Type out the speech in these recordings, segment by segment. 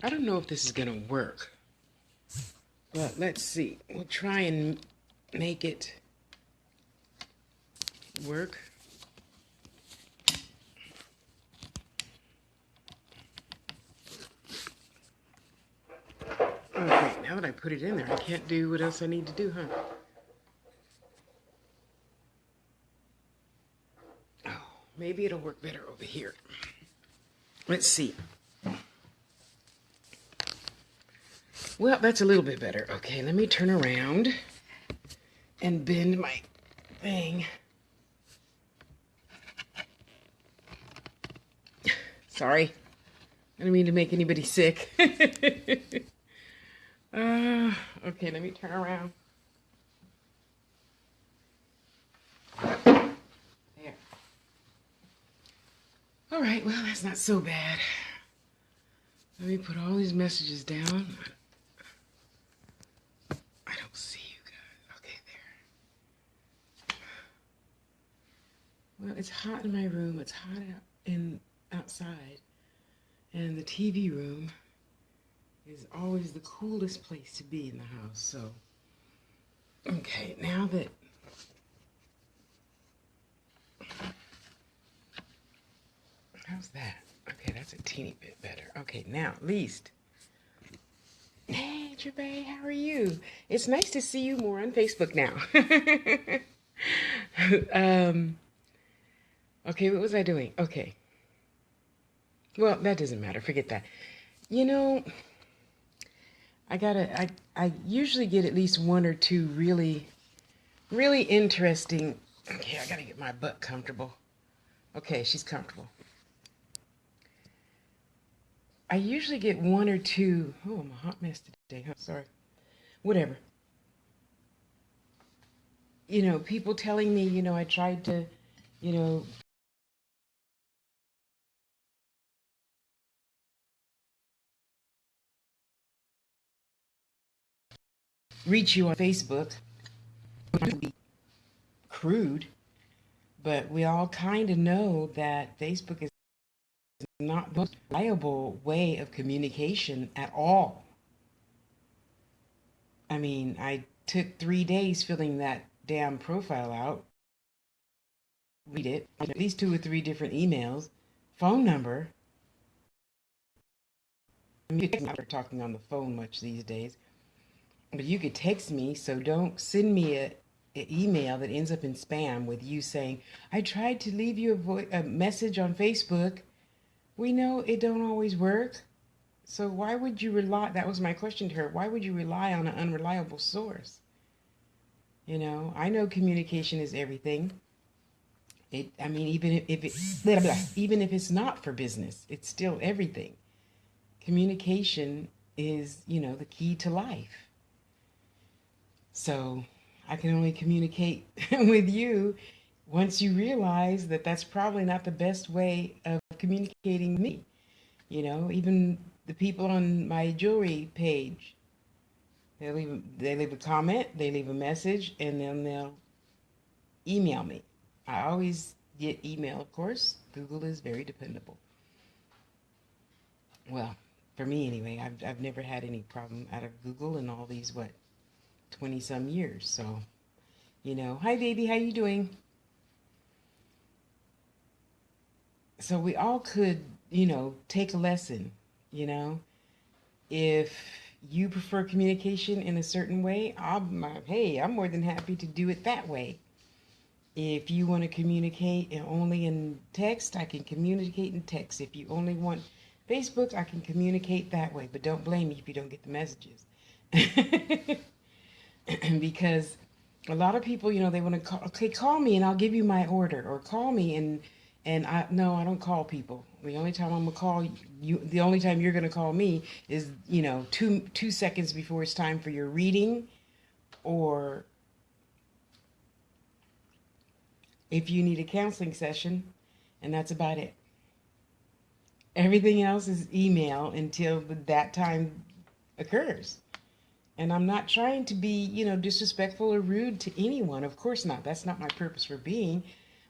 I don't know if this is gonna work, but let's see. We'll try and make it work. Okay, now that I put it in there, I can't do what else I need to do, huh? Oh, maybe it'll work better over here. Let's see. Well, that's a little bit better. Okay, let me turn around and bend my thing. Sorry. I don't mean to make anybody sick. Okay, let me turn around. There. All right, well, that's not so bad. Let me put all these messages down. I don't see you guys. Okay, there. Well, it's hot in my room. It's hot outside. And the TV room is always the coolest place to be in the house. So, okay, now that how's that? Okay, that's a teeny bit better. Okay, now at least. Hey, Trebe, how are you? It's nice to see you more on Facebook now. Okay, what was I doing? Okay. Well, that doesn't matter. Forget that. You know, I usually get at least one or two really interesting. Okay, I gotta get my butt comfortable. Okay, she's comfortable. I usually get one or two. Oh, I'm a hot mess today. Huh? Sorry. Whatever. You know, people telling me, I tried to, you know, reach you on Facebook. Crude, but we all kind of know that Facebook is not the most reliable way of communication at all. I mean, I took 3 days filling that damn profile out, read it, at least 2 or 3 different emails, phone number. I mean, I'm not talking on the phone much these days, but you could text me, so don't send me an email that ends up in spam with you saying, I tried to leave you a message on Facebook. We know it don't always work. So why would you rely? That was my question to her. Why would you rely on an unreliable source? I know communication is everything. I mean, even if it's not for business, it's still everything. Communication is, the key to life. So I can only communicate with you once you realize that that's probably not the best way of communicating with me. Even the people on my jewelry page, they leave a comment, they leave a message, and then they'll email me. I always get email, of course. Google is very dependable. Well, for me anyway, I've never had any problem out of Google in all these 20 some years. So, hi baby, how you doing? So we all could, take a lesson, you know. If you prefer communication in a certain way, I'm more than happy to do it that way. If you want to communicate only in text, I can communicate in text. If you only want Facebook, I can communicate that way. But don't blame me if you don't get the messages. Because a lot of people, they want to call, okay, call me and I'll give you my order, or call me and I don't call people. The only time I'm gonna call you, the only time you're gonna call me is, 2 seconds before it's time for your reading, or if you need a counseling session, and that's about it. Everything else is email until that time occurs. And I'm not trying to be, disrespectful or rude to anyone. Of course not. That's not my purpose for being.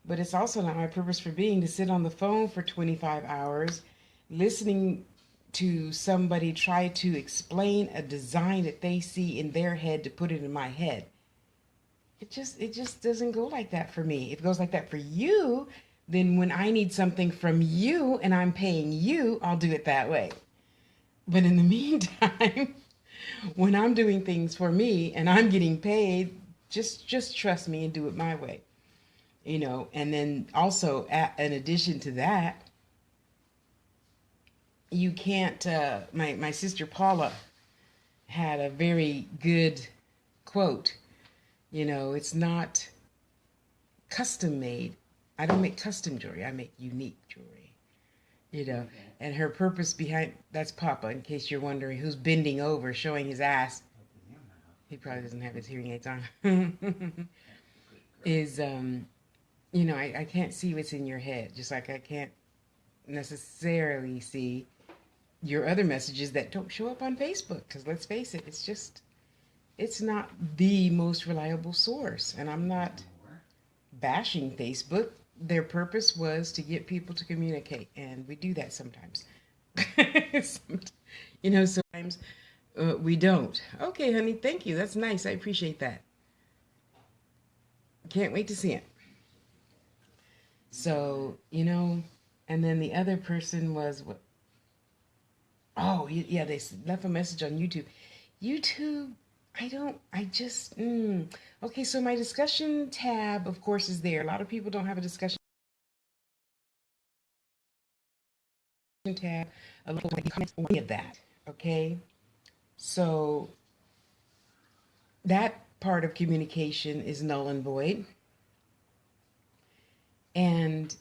But it's also not my purpose for being to sit on the phone for 25 hours listening to somebody try to explain a design that they see in their head to put it in my head. It just doesn't go like that for me. If it goes like that for you, then when I need something from you and I'm paying you, I'll do it that way. But in the meantime, when I'm doing things for me and I'm getting paid, just trust me and do it my way. And then also in addition to that, you can't my sister Paula had a very good quote. It's not custom made. I don't make custom jewelry. I make unique jewelry. And her purpose behind that's Papa, in case you're wondering who's bending over showing his ass. He probably doesn't have his hearing aids on. Is I can't see what's in your head, just like I can't necessarily see your other messages that don't show up on Facebook, because let's face it, it's not the most reliable source. And I'm not bashing Facebook. Their purpose was to get people to communicate, and we do that sometimes. Sometimes we don't. Okay, honey, thank you. That's nice. I appreciate that. Can't wait to see it. So, and then the other person was what? Oh, yeah, they left a message on YouTube. YouTube, I just, okay, so my discussion tab, of course, is there. A lot of people don't have a discussion tab. A lot of people comment on any of that, okay? So that part of communication is null and void. And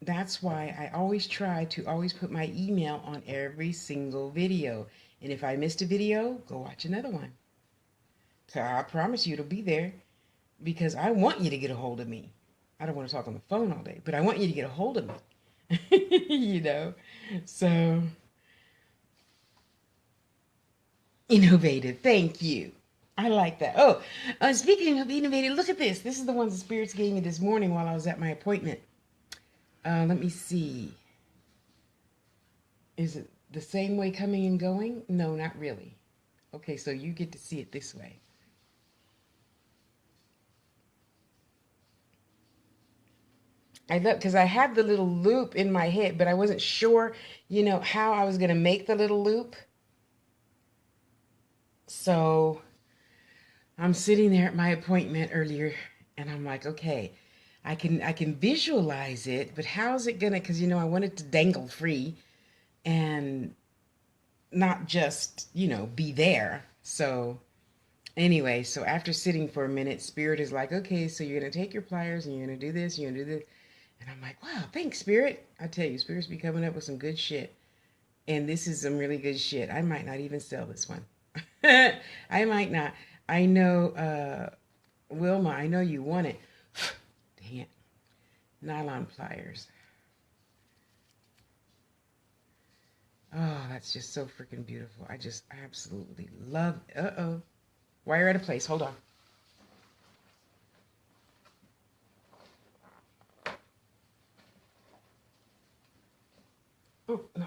that's why I always try to always put my email on every single video. And if I missed a video, go watch another one. So I promise you it'll be there, because I want you to get a hold of me. I don't want to talk on the phone all day, but I want you to get a hold of me. So innovative. Thank you. I like that. Oh, speaking of innovative, look at this. This is the ones the spirits gave me this morning while I was at my appointment. Let me see. Is it the same way coming and going? No, not really. Okay, so you get to see it this way. I love, because I had the little loop in my head, but I wasn't sure, how I was going to make the little loop. So I'm sitting there at my appointment earlier, and I'm like, okay, I can visualize it, but how's it gonna? Because I want it to dangle free, and not just be there. So anyway, so after sitting for a minute, Spirit is like, okay, so you're gonna take your pliers and you're gonna do this, you're gonna do this, and I'm like, wow, thanks, Spirit. I tell you, Spirit's be coming up with some good shit, and this is some really good shit. I might not even sell this one. I might not. I know, Wilma, I know you want it. Dang it. Nylon pliers. Oh, that's just so freaking beautiful. I just absolutely love it. Uh-oh. Wire out of place. Hold on. Oh, no.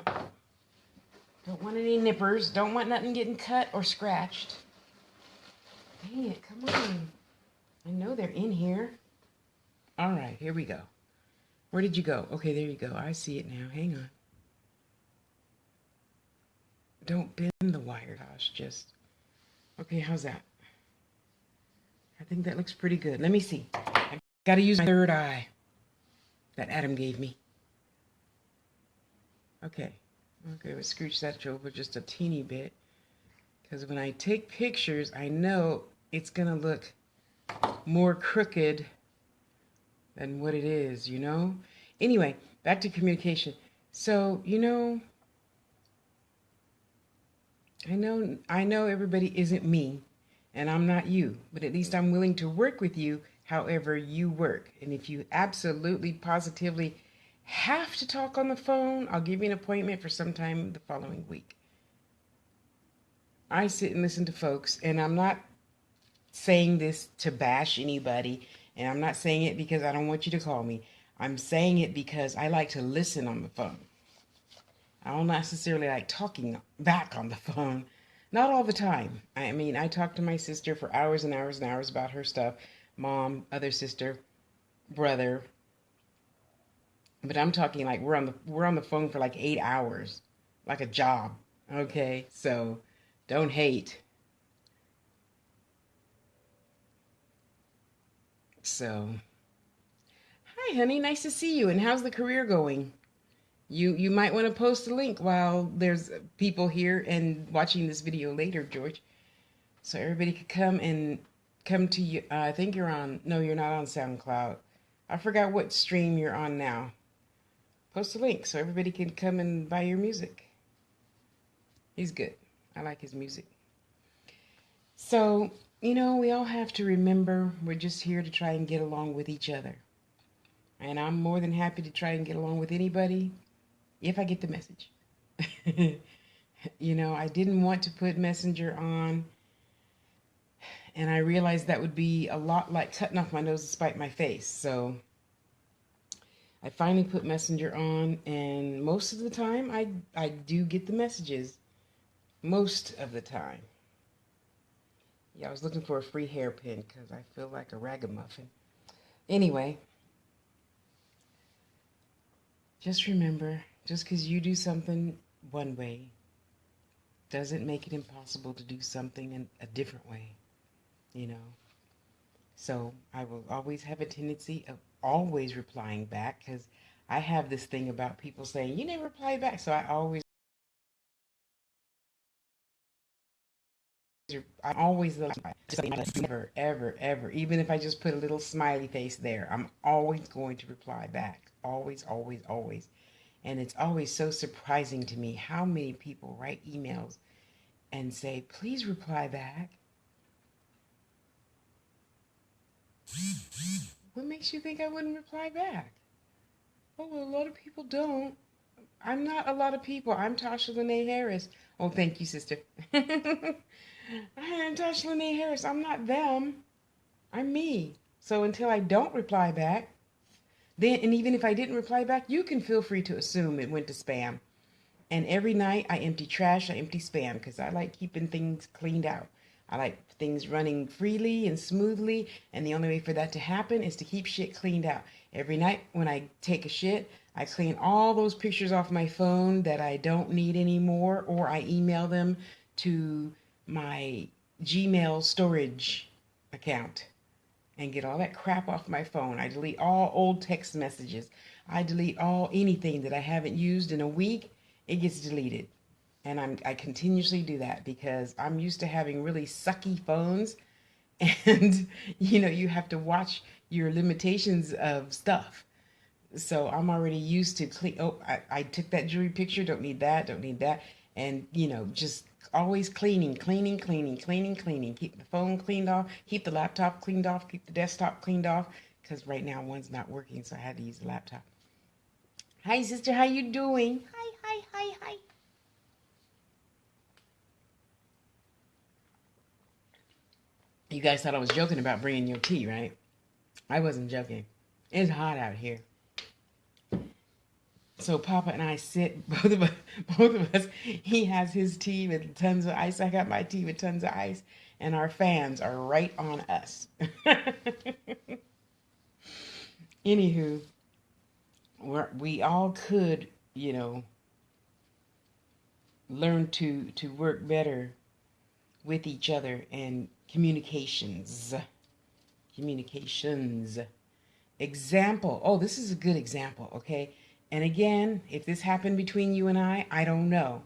Don't want any nippers. Don't want nothing getting cut or scratched. Dang it, come on. I know they're in here. All right, here we go. Where did you go? Okay, there you go. I see it now. Hang on. Don't bend the wire, Tosh. Just... Okay, how's that? I think that looks pretty good. Let me see. I got to use my third eye that Adam gave me. Okay. Okay, let's scooch that over just a teeny bit. Because when I take pictures, I know it's going to look more crooked than what it is, Anyway, back to communication. So, I know everybody isn't me, and I'm not you, but at least I'm willing to work with you however you work. And if you absolutely, positively have to talk on the phone, I'll give you an appointment for sometime the following week. I sit and listen to folks, and I'm not saying this to bash anybody, and I'm not saying it because I don't want you to call me. I'm saying it because I like to listen on the phone. I don't necessarily like talking back on the phone. Not all the time. I mean, I talk to my sister for hours and hours and hours about her stuff, mom, other sister, brother. But I'm talking like we're on the phone for like 8 hours, like a job. Okay, so don't hate. So, hi, honey, nice to see you. And how's the career going? You might want to post a link while there's people here and watching this video later, George, so everybody could come to you. I think you're on. No, you're not on SoundCloud. I forgot what stream you're on now. Post a link so everybody can come and buy your music. He's good. I like his music. So, we all have to remember we're just here to try and get along with each other. And I'm more than happy to try and get along with anybody if I get the message. I didn't want to put Messenger on, and I realized that would be a lot like cutting off my nose to spite my face. So I finally put Messenger on, and most of the time I do get the messages. Most of the time. Yeah, I was looking for a free hairpin because I feel like a ragamuffin. Anyway, just remember, just because you do something one way doesn't make it impossible to do something in a different way, you know. So I will always have a tendency of always replying back because I have this thing about people saying, you never reply back. So I'm always the never, ever, ever. Even if I just put a little smiley face there, I'm always going to reply back. Always, always, always. And it's always so surprising to me how many people write emails and say, please reply back. What makes you think I wouldn't reply back? Oh, well, a lot of people don't. I'm not a lot of people. I'm Tasha Lene Harris. Oh, thank you, sister. I'm Tasha Lene Harris. I'm not them. I'm me. So until I don't reply back, then, and even if I didn't reply back, you can feel free to assume it went to spam. And every night I empty trash, I empty spam because I like keeping things cleaned out. I like things running freely and smoothly, and the only way for that to happen is to keep shit cleaned out. Every night when I take a shit, I clean all those pictures off my phone that I don't need anymore, or I email them to my Gmail storage account and get all that crap off my phone. I delete all old text messages. I delete all anything that I haven't used in a week. It gets deleted. And I continuously do that because I'm used to having really sucky phones, and you have to watch your limitations of stuff. So I'm already used to clean. Oh, I took that jewelry picture. Don't need that. Don't need that. And just always cleaning, cleaning, cleaning, cleaning, cleaning. Keep the phone cleaned off. Keep the laptop cleaned off. Keep the desktop cleaned off. Because right now one's not working, so I had to use the laptop. Hi, sister. How you doing? Hi, hi, hi, hi. You guys thought I was joking about bringing your tea, right? I wasn't joking. It's hot out here. So Papa and I sit, both of us. He has his tea with tons of ice. I got my tea with tons of ice, and our fans are right on us. Anywho, we all could, learn to work better with each other and communications. Example. Oh, this is a good example, okay? And again, if this happened between you and I don't know.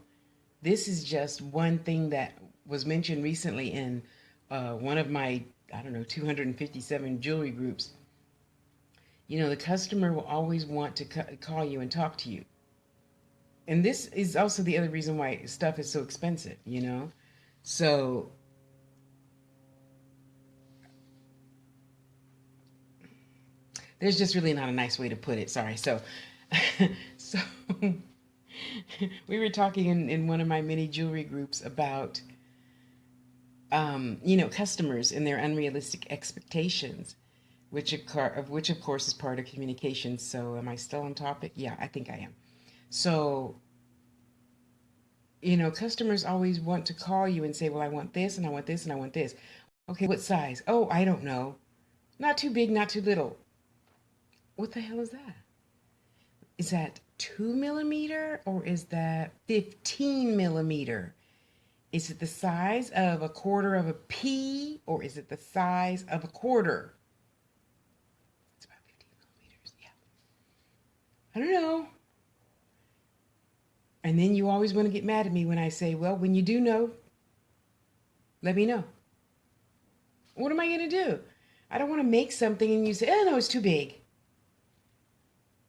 This is just one thing that was mentioned recently in one of my, I don't know, 257 jewelry groups. The customer will always want to call you and talk to you. And this is also the other reason why stuff is so expensive. So there's just really not a nice way to put it. Sorry. So we were talking in one of my mini jewelry groups about, customers and their unrealistic expectations, which of course is part of communication. So am I still on topic? Yeah, I think I am. So Customers always want to call you and say, well, I want this and I want this and I want this. Okay, what size? Oh, I don't know. Not too big, not too little. What the hell is that? Is that 2 millimeter or is that 15 millimeter? Is it the size of a quarter of a pea or is it the size of a quarter? It's about 15 millimeters. Yeah. I don't know. And then you always want to get mad at me when I say, well, when you do know, let me know. What am I going to do? I don't want to make something and you say, oh, no, it's too big.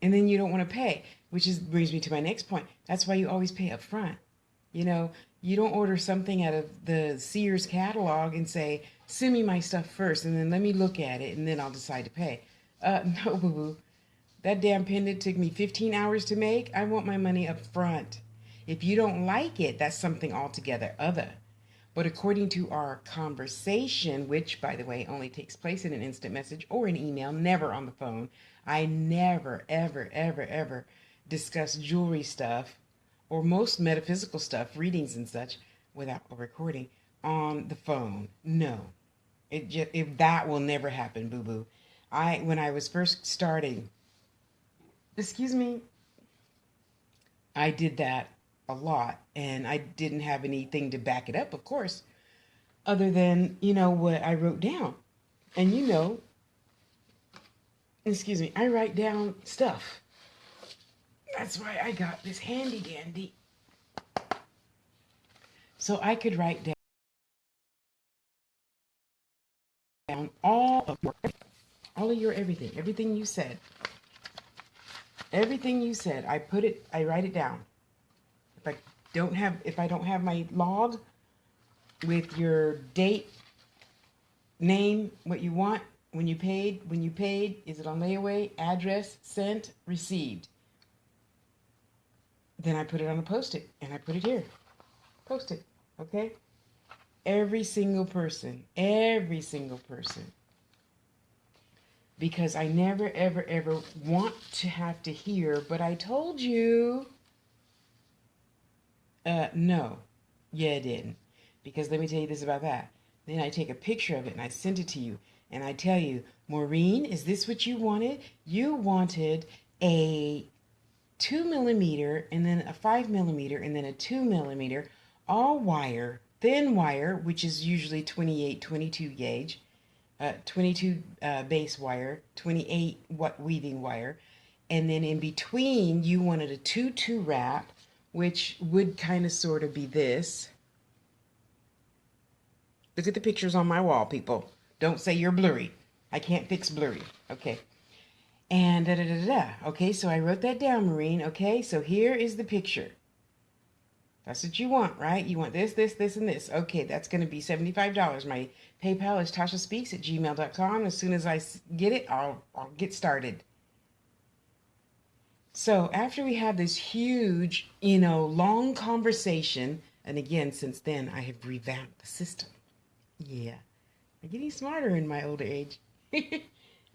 And then you don't want to pay, which brings me to my next point. That's why you always pay up front. You know, you don't order something out of the Sears catalog and say, send me my stuff first and then let me look at it and then I'll decide to pay. No, boo boo. That damn pendant took me 15 hours to make. I want my money up front. If you don't like it, that's something altogether other. But according to our conversation, which, by the way, only takes place in an instant message or an email, never on the phone, I never, ever, ever, ever discuss jewelry stuff or most metaphysical stuff, readings and such, without a recording on the phone. No, if that will never happen, boo boo. When I was first starting, excuse me, I did that a lot, and I didn't have anything to back it up, of course, other than what I wrote down. And excuse me, I write down stuff. That's why I got this handy dandy, so I could write down all of your everything you said. Everything you said, I write it down. If I don't have my log with your date, name, what you want, when you paid, is it on layaway, address, sent, received, then I put it on a post-it and I put it here. Post-it, okay? Every single person. Because I never, ever, ever want to have to hear, but I told you. No. Yeah, it didn't. Because let me tell you this about that. Then I take a picture of it and I send it to you. And I tell you, Maureen, is this what you wanted? You wanted a 2 millimeter and then a 5 millimeter and then a 2 millimeter, all wire, thin wire, which is usually 28, 22 gauge, 22 base wire, 28 weaving wire. And then in between, you wanted a 2-2 wrap, which would kind of sort of be this. Look at the pictures on my wall, people. Don't say you're blurry. I can't fix blurry. Okay. And da da da da. Okay, so I wrote that down, Maureen. Okay, so here is the picture. That's what you want, right? You want this, this, this, and this. Okay, that's going to be $75. My PayPal is tashaspeaks@gmail.com. As soon as I get it, I'll get started. So after we have this huge, long conversation, and again, since then, I have revamped the system. Yeah, I'm getting smarter in my older age.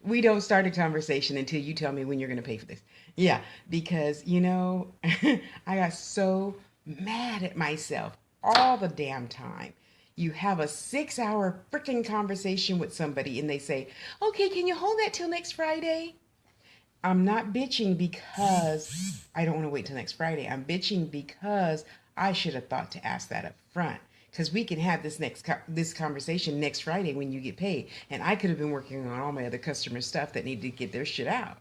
We don't start a conversation until you tell me when you're going to pay for this. Yeah, because, I got so mad at myself all the damn time. You have a 6-hour freaking conversation with somebody and they say, okay, can you hold that till next Friday? I'm not bitching because I don't want to wait till next Friday. I'm bitching because I should have thought to ask that up front. Because we can have this conversation next Friday when you get paid. And I could have been working on all my other customer stuff that needed to get their shit out.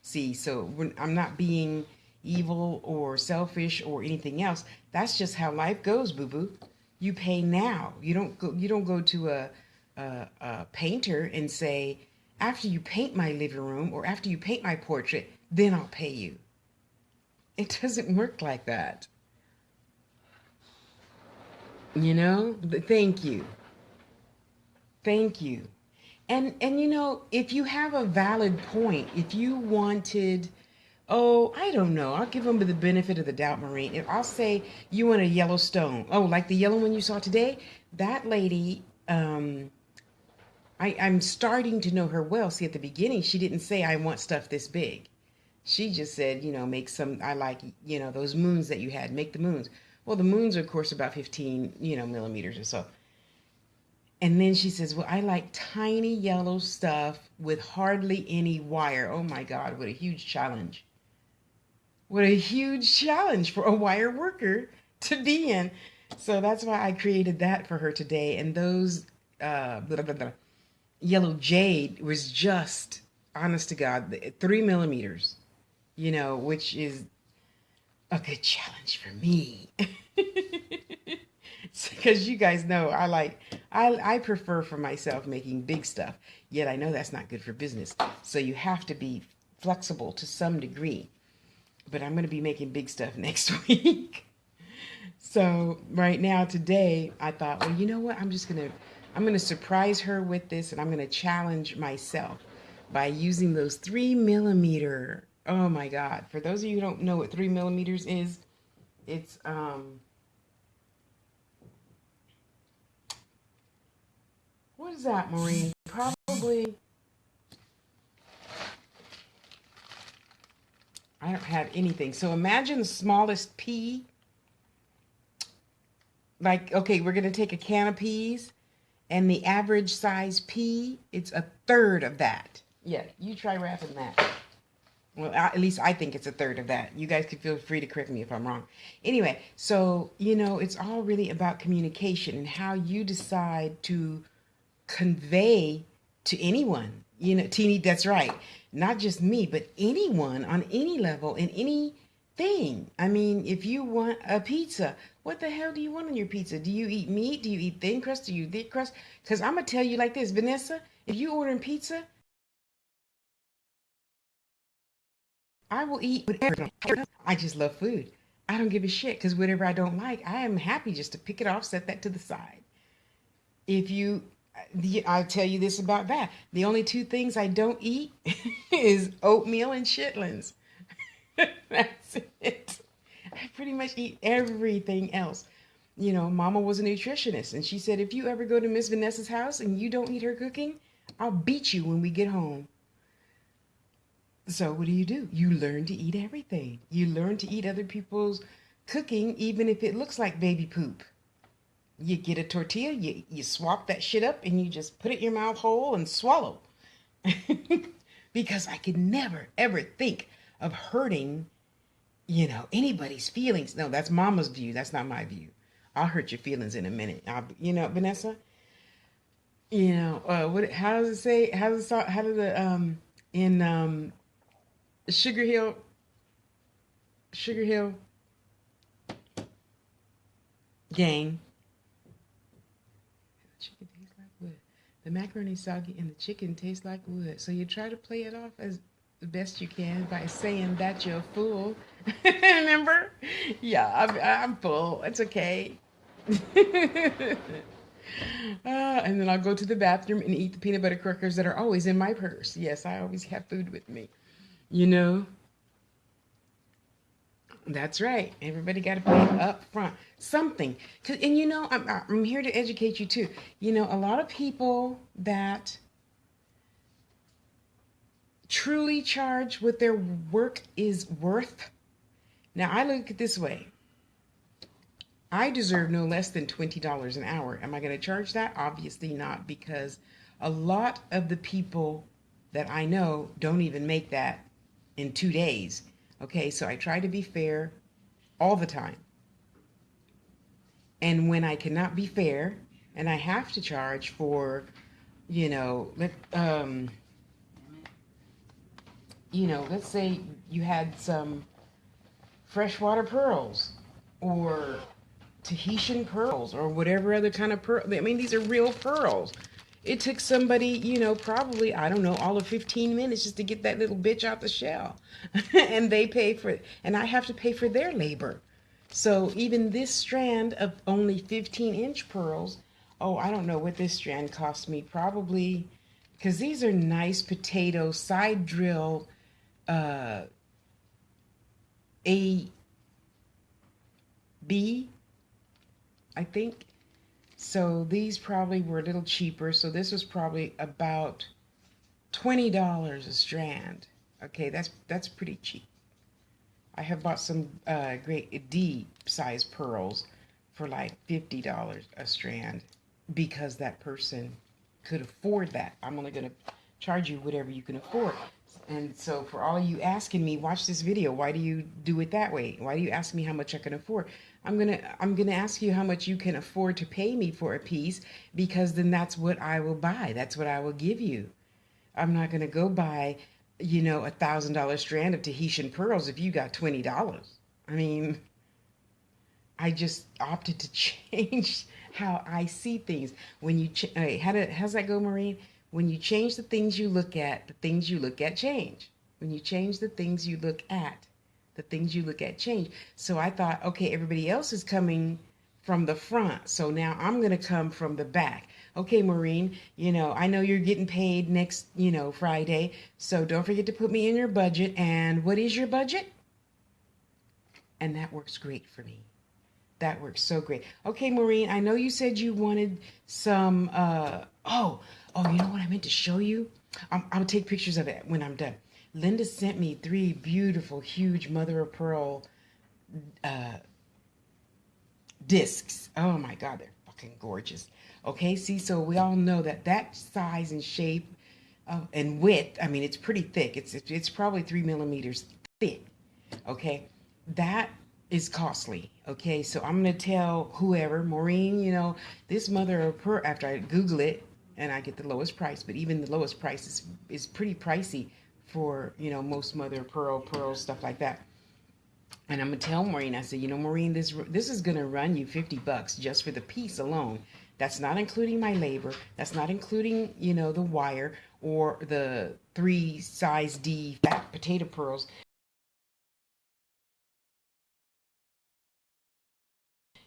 See, so I'm not being evil or selfish or anything else. That's just how life goes, boo-boo. You pay now. You don't go to a painter and say, after you paint my living room or after you paint my portrait, then I'll pay you. It doesn't work like that. But thank you. Thank you. And if you have a valid point, if you wanted, oh, I don't know, I'll give them the benefit of the doubt, Maureen. If I'll say you want a yellow stone. Oh, like the yellow one you saw today? That lady, I'm starting to know her well. See, at the beginning, she didn't say, I want stuff this big. She just said, make some, I like, those moons that you had, make the moons. Well, the moons are, of course, about 15, millimeters or so. And then she says, well, I like tiny yellow stuff with hardly any wire. Oh my God, what a huge challenge. What a huge challenge for a wire worker to be in. So that's why I created that for her today. And those blah, blah, blah, yellow jade was just, honest to God, 3 millimeters, which is a good challenge for me. Because you guys know I prefer for myself making big stuff, yet I know that's not good for business. So you have to be flexible to some degree. But I'm going to be making big stuff next week. So right now, today, I thought, well, you know what? I'm gonna surprise her with this, and I'm gonna challenge myself by using those 3 millimeter. Oh my God! For those of you who don't know what 3 millimeters is, it's what is that, Maureen? Probably I don't have anything. So imagine the smallest pea. Like, okay, we're gonna take a can of peas, and the average size pea, it's a third of that. Yeah, you try wrapping that. Well, at least I think it's a third of that. You guys can feel free to correct me if I'm wrong. Anyway, so, it's all really about communication and how you decide to convey to anyone. Teeny, that's right. Not just me, but anyone on any level in anything. I mean, if you want a pizza, what the hell do you want on your pizza? Do you eat meat? Do you eat thin crust? Do you thick crust? Because I'm going to tell you like this, Vanessa, if you ordering pizza, I will eat whatever. I just love food. I don't give a shit because whatever I don't like, I am happy just to pick it off, set that to the side. If you, I'll tell you this about that. The only two things I don't eat is oatmeal and chitlins. That's it. I pretty much eat everything else. Mama was a nutritionist, and she said, if you ever go to Miss Vanessa's house and you don't eat her cooking, I'll beat you when we get home. So what do? You learn to eat everything. You learn to eat other people's cooking, even if it looks like baby poop. You get a tortilla, you swap that shit up, and you just put it in your mouth whole and swallow. Because I could never, ever think of hurting, anybody's feelings. No, that's mama's view. That's not my view. I'll hurt your feelings in a minute. Vanessa, what, how does it say, how does the, in, Sugar Hill, Sugar Hill gang. The chicken tastes like wood. The macaroni soggy and the chicken tastes like wood. So you try to play it off as best you can by saying that you're a fool. Remember? Yeah, I'm full. It's okay. And then I'll go to the bathroom and eat the peanut butter crackers that are always in my purse. Yes, I always have food with me. You know? That's right. Everybody got to pay up front something. And I'm here to educate you too. A lot of people that truly charge what their work is worth. Now, I look at it this way. I deserve no less than $20 an hour. Am I going to charge that? Obviously not, because a lot of the people that I know don't even make that in 2 days. Okay, so I try to be fair all the time. And when I cannot be fair and I have to charge for, let's say you had some freshwater pearls or Tahitian pearls or whatever other kind of pearl. I mean, these are real pearls. It took somebody, probably, I don't know, all of 15 minutes just to get that little bitch out the shell. And they pay for it. And I have to pay for their labor. So even this strand of only 15-inch pearls, oh, I don't know what this strand cost me. Probably, because these are nice potato side drill A B, I think. So these probably were a little cheaper. So this was probably about $20 a strand. Okay, that's pretty cheap. I have bought some great D size pearls for like $50 a strand because that person could afford that. I'm only going to charge you whatever you can afford. And so for all you asking me, watch this video. Why do you do it that way? Why do you ask me how much I can afford? I'm gonna ask you how much you can afford to pay me for a piece, because then that's what I will buy. That's what I will give you. I'm not gonna go buy, $1,000 strand of Tahitian pearls if you got $20. I mean, I just opted to change how I see things. When you how's that go, Maureen? When you change the things you look at, the things you look at change. When you change the things you look at, the things you look at change. So I thought, okay, everybody else is coming from the front, so now I'm going to come from the back. Okay, Maureen, I know you're getting paid next, Friday, so don't forget to put me in your budget. And what is your budget? And that works great for me. That works so great. Okay, Maureen, I know you said you wanted some, you know what I meant to show you? I'll take pictures of it when I'm done. Linda sent me three beautiful, huge mother of pearl uh, discs. Oh my God, they're fucking gorgeous. Okay, see, so we all know that that size and shape and width, I mean, it's pretty thick. It's probably 3 millimeters thick. Okay, that is costly. Okay, so I'm gonna tell whoever, Maureen, this mother of pearl, after I Google it and I get the lowest price, but even the lowest price is pretty pricey for most mother of pearls, stuff like that. And I'm gonna tell Maureen, I said, Maureen, this is gonna run you $50 just for the piece alone. That's not including my labor. That's not including, the wire or the three size D fat potato pearls.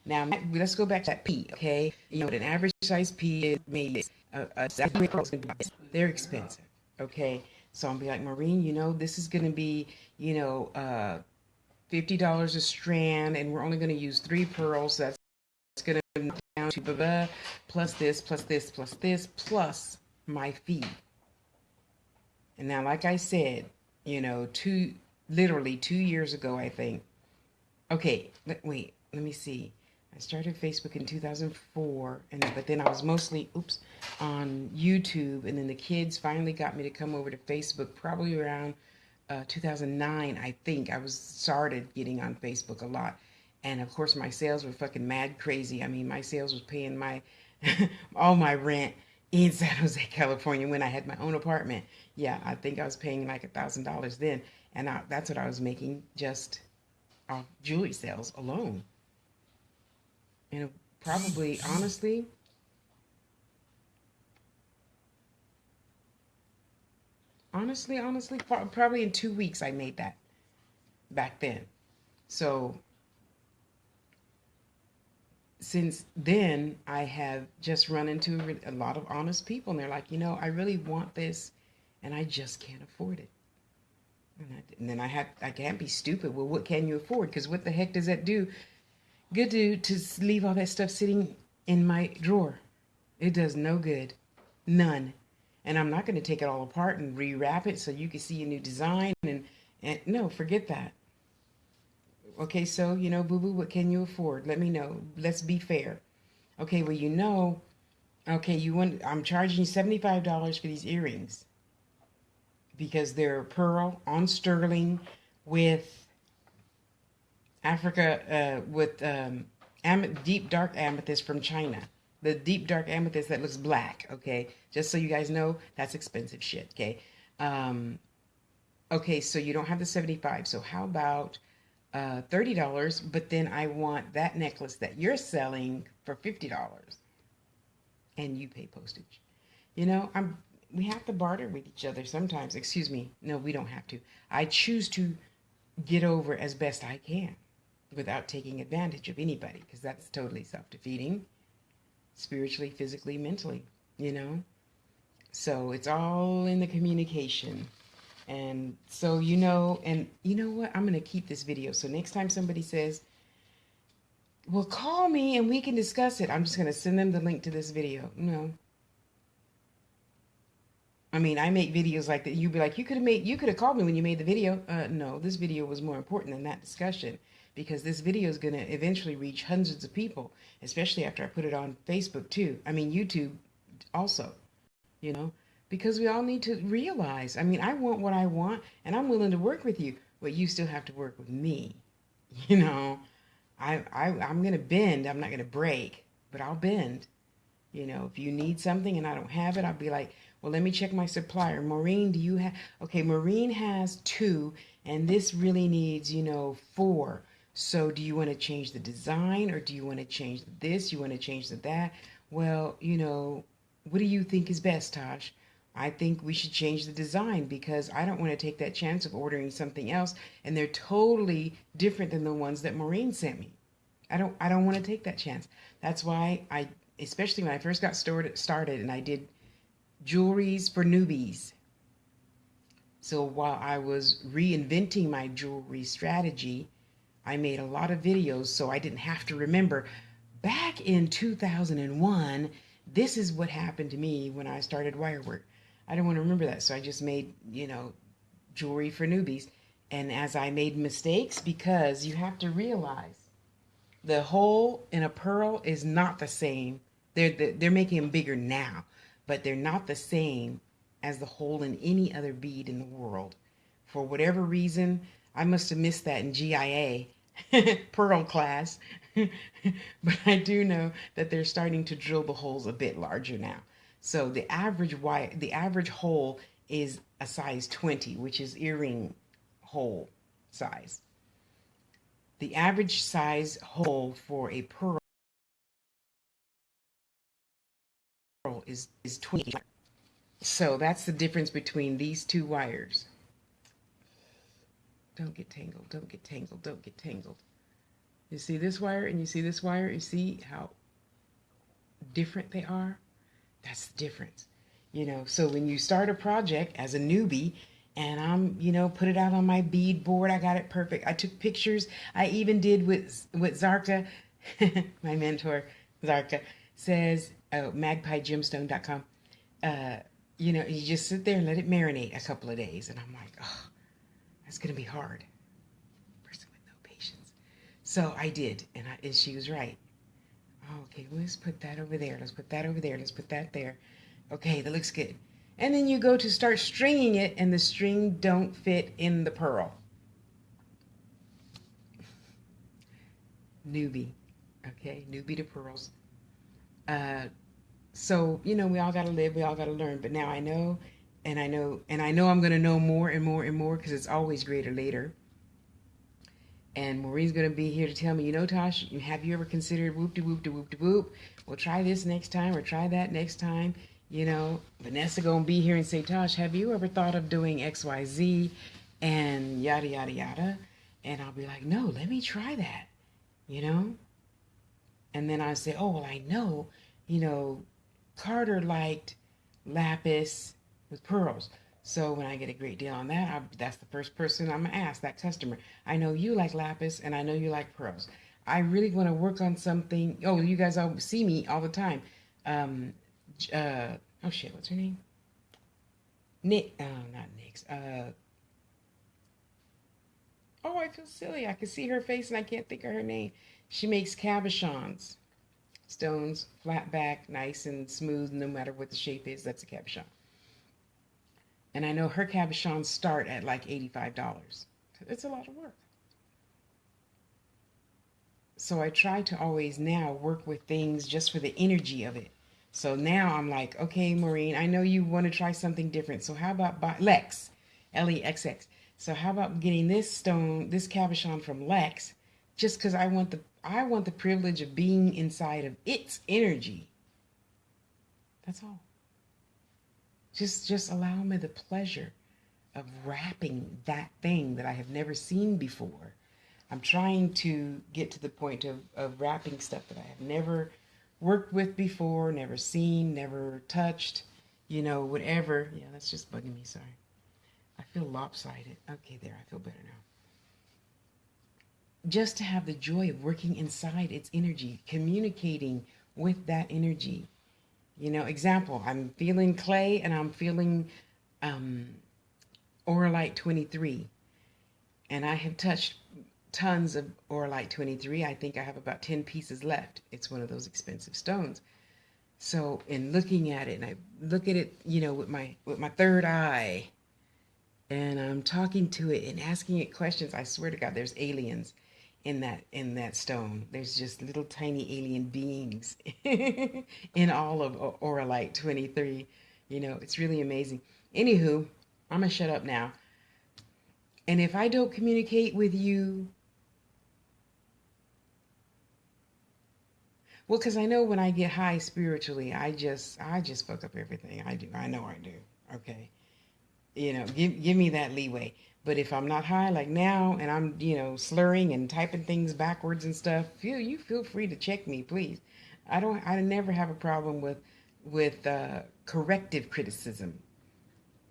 Now, let's go back to that pea, okay? An average size pea is maybe they're expensive, okay? So I'm be like, Maureen, this is going to be, $50 a strand, and we're only going to use three pearls. That's going to down to blah, blah, plus this, plus this, plus this, plus my fee. And now, like I said, literally 2 years ago, I think. Okay, wait, let me see. I started Facebook in 2004, but then I was mostly, on YouTube, and then the kids finally got me to come over to Facebook probably around 2009, I think. I was started getting on Facebook a lot, and of course my sales were fucking mad crazy. I mean, my sales was paying my all my rent in San Jose, California, when I had my own apartment. Yeah, I think I was paying like $1,000 then, and that's what I was making just off jewelry sales alone. And probably, honestly, probably in 2 weeks I made that back then. So since then, I have just run into a lot of honest people, and they're like, I really want this, and I just can't afford it. And then I can't be stupid. Well, what can you afford? Because what the heck does that do? Good to leave all that stuff sitting in my drawer. It does no good, none. And I'm not going to take it all apart and rewrap it so you can see a new design. And no, forget that. Okay, so boo boo, what can you afford? Let me know. Let's be fair. Okay, well, okay, I'm charging you $75 for these earrings because they're pearl on sterling with deep dark amethyst from China. The deep dark amethyst that looks black. Okay, just so you guys know, that's expensive shit. Okay, um, okay, so you don't have the 75. So how about $30? But then I want that necklace that you're selling for $50, and you pay postage. We have to barter with each other sometimes. Excuse me. No, we don't have to. I choose to get over as best I can without taking advantage of anybody, because that's totally self-defeating, spiritually, physically, mentally, you know? So it's all in the communication. And so, and you know what? I'm going to keep this video. So next time somebody says, well, call me and we can discuss it, I'm just going to send them the link to this video. No. I mean, I make videos like that. You'd be like, you could have called me when you made the video. No, this video was more important than that discussion because this video is going to eventually reach hundreds of people, especially after I put it on Facebook too. I mean, YouTube also, you know, because we all need to realize, I mean, I want what I want and I'm willing to work with you, but you still have to work with me. You know, I'm going to bend. I'm not going to break, but I'll bend. You know, if you need something and I don't have it, I'll be like, well, let me check my supplier. Maureen, do you have? Okay, Maureen has two, and this really needs, four. So do you want to change the design or do you want to change this? You want to change the that? Well, what do you think is best, Tosh? I think we should change the design because I don't want to take that chance of ordering something else and they're totally different than the ones that Maureen sent me. I don't want to take that chance. That's why especially when I first got started and I did jewelries for newbies. So while I was reinventing my jewelry strategy, I made a lot of videos so I didn't have to remember back in 2001, this is what happened to me when I started wire work. I didn't want to remember that. So I just made, jewelry for newbies. And as I made mistakes, because you have to realize the hole in a pearl is not the same. They're making them bigger now, but they're not the same as the hole in any other bead in the world. For whatever reason, I must have missed that in GIA pearl class, but I do know that they're starting to drill the holes a bit larger now. So the average hole is a size 20, which is earring hole size. The average size hole for a pearl is 20. So that's the difference between these two wires. Don't get tangled, don't get tangled, don't get tangled. You see this wire and you see this wire, you see how different they are? That's the difference. So when you start a project as a newbie, and put it out on my bead board, I got it perfect. I took pictures. I even did with Zarka, my mentor, Zarka, says, magpiegemstone.com. You just sit there and let it marinate a couple of days. And I'm like, oh, that's going to be hard. Person with no patience. So I did, and she was right. Oh, okay, let's put that over there. Let's put that over there. Let's put that there. Okay, that looks good. And then you go to start stringing it, and the string don't fit in the pearl. Newbie. Okay, newbie to pearls. So, we all got to live, we all got to learn. But now I know, and I know, and I know I'm going to know more and more and more because it's always greater later. And Maureen's going to be here to tell me, Tosh, have you ever considered whoop-de-whoop-de-whoop-de-whoop? We'll try this next time or try that next time. Vanessa going to be here and say, Tosh, have you ever thought of doing XYZ and yada, yada, yada? And I'll be like, no, let me try that, And then I say, oh, well, I know, Carter liked lapis with pearls. So when I get a great deal on that, that's the first person I'm going to ask, that customer. I know you like lapis and I know you like pearls. I really want to work on something. Oh, you guys all see me all the time. Oh shit, what's her name? Nick. Oh, not Nick's. Oh, I feel silly. I can see her face and I can't think of her name. She makes cabochons. Stones, flat back, nice and smooth, no matter what the shape is. That's a cabochon. And I know her cabochons start at like $85. It's a lot of work. So I try to always now work with things just for the energy of it. So now I'm like, okay, Maureen, I know you want to try something different. So how about Lex, Lexx? So how about getting this stone, this cabochon from Lex, just because I want the privilege of being inside of its energy. That's all. Just allow me the pleasure of wrapping that thing that I have never seen before. I'm trying to get to the point of wrapping stuff that I have never worked with before, never seen, never touched, whatever. Yeah, that's just bugging me, sorry. I feel lopsided. Okay, there, I feel better now. Just to have the joy of working inside its energy, communicating with that energy. Example, I'm feeling clay and I'm feeling um, Oralite 23. And I have touched tons of Oralite 23. I think I have about 10 pieces left. It's one of those expensive stones. So in looking at it, and I look at it, with my third eye, and I'm talking to it and asking it questions. I swear to God, there's aliens in that stone. There's just little tiny alien beings in all of Oralite 23. It's really amazing. Anywho, I'm gonna shut up now. And if I don't communicate with you, well, because I know when I get high spiritually, I just fuck up everything. I do. I know I do. Okay. Give me that leeway. But if I'm not high like now and I'm, slurring and typing things backwards and stuff, feel free to check me, please. I never have a problem with corrective criticism.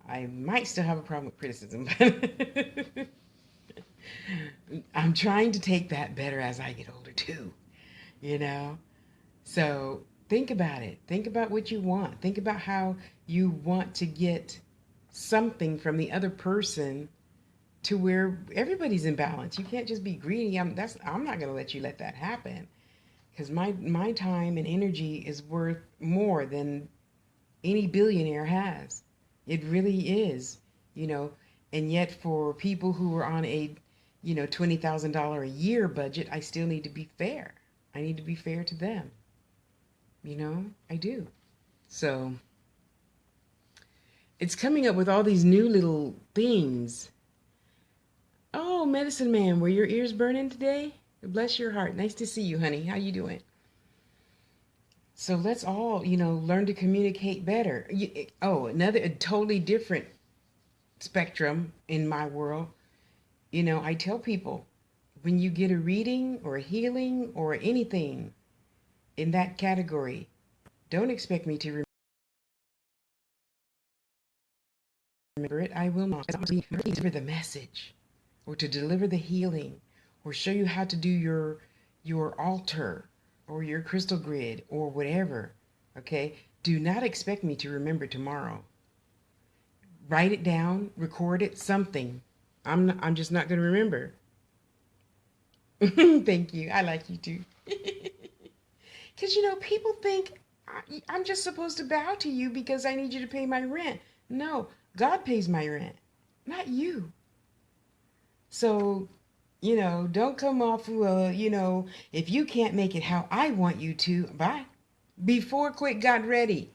I might still have a problem with criticism, but I'm trying to take that better as I get older too, you know? So think about it. Think about what you want. Think about how you want to get something from the other person to where everybody's in balance. You can't just be greedy. I'm not going to let that happen because my time and energy is worth more than any billionaire has. It really is, you know. And yet for people who are on a, $20,000 a year budget, I still need to be fair. I need to be fair to them. I do. So it's coming up with all these new little things. Oh, medicine man, were your ears burning today? Bless your heart. Nice to see you, honey. How you doing? So let's all, learn to communicate better. Another a totally different spectrum in my world. I tell people when you get a reading or a healing or anything in that category, don't expect me to remember it. I will not. I'm to deliver the message or to deliver the healing or show you how to do your altar or your crystal grid or whatever. Okay? Do not expect me to remember tomorrow. Write it down, record it, something. I'm just not going to remember. Thank you. I like you too. Because, people think I'm just supposed to bow to you because I need you to pay my rent. No, God pays my rent, not you. So, don't come off, if you can't make it how I want you to, bye. Before quick got ready.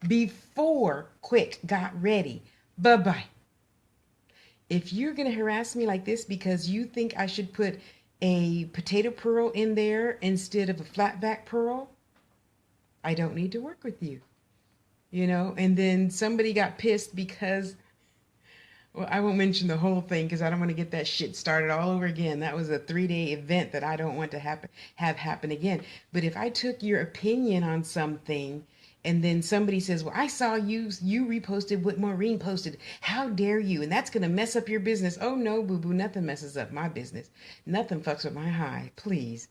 Before quick got ready. Bye-bye. If you're going to harass me like this because you think I should put a potato pearl in there instead of a flatback pearl, I don't need to work with you. And then somebody got pissed because, well, I won't mention the whole thing because I don't want to get that shit started all over again. That was a 3-day event that I don't want to have happen again. But if I took your opinion on something and then somebody says, well, I saw you reposted what Maureen posted. How dare you? And that's going to mess up your business. Oh, no, boo-boo, nothing messes up my business. Nothing fucks up my high. Please.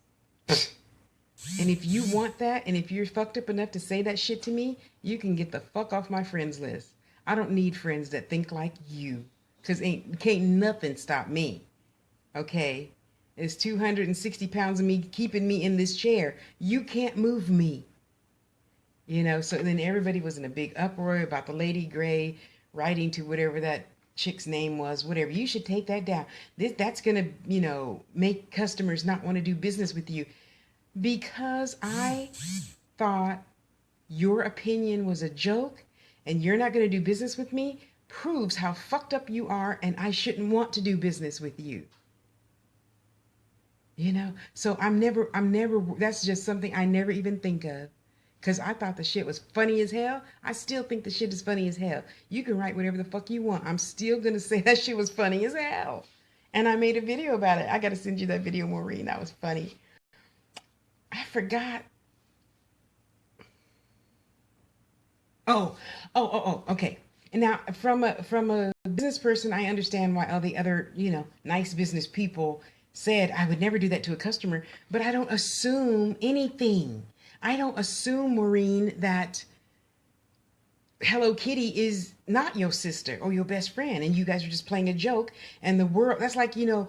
And if you want that, and if you're fucked up enough to say that shit to me, you can get the fuck off my friends list. I don't need friends that think like you. Because can't nothing stop me. Okay? It's 260 pounds of me keeping me in this chair. You can't move me. So then everybody was in a big uproar about the Lady Gray writing to whatever that chick's name was, whatever. You should take that down. That's going to, make customers not want to do business with you. Because I thought your opinion was a joke and you're not going to do business with me proves how fucked up you are and I shouldn't want to do business with you. So I'm never, that's just something I never even think of. Because I thought the shit was funny as hell. I still think the shit is funny as hell. You can write whatever the fuck you want. I'm still going to say that shit was funny as hell. And I made a video about it. I got to send you that video, Maureen. That was funny. I forgot. Okay. And now, from a business person, I understand why all the other, nice business people said I would never do that to a customer, but I don't assume anything. I don't assume, Maureen, that Hello Kitty is not your sister or your best friend, and you guys are just playing a joke. And the world, that's like, the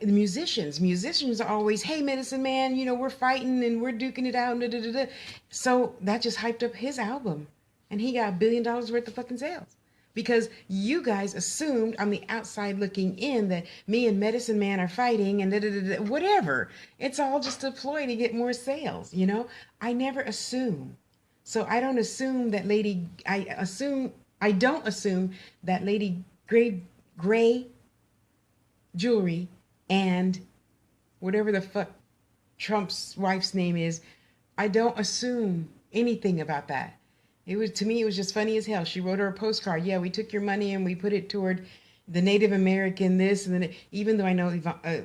musicians are always, hey, medicine man, we're fighting and we're duking it out. Da, da, da, da. So that just hyped up his album, and he got $1 billion worth of fucking sales. Because you guys assumed on the outside looking in that me and Medicine Man are fighting and da, da, da, da, whatever. It's all just a ploy to get more sales. I never assume. So I don't assume that Lady Gray jewelry and whatever the fuck Trump's wife's name is, I don't assume anything about that. To me, it was just funny as hell. She wrote her a postcard. Yeah, we took your money and we put it toward the Native American this and then, even though I know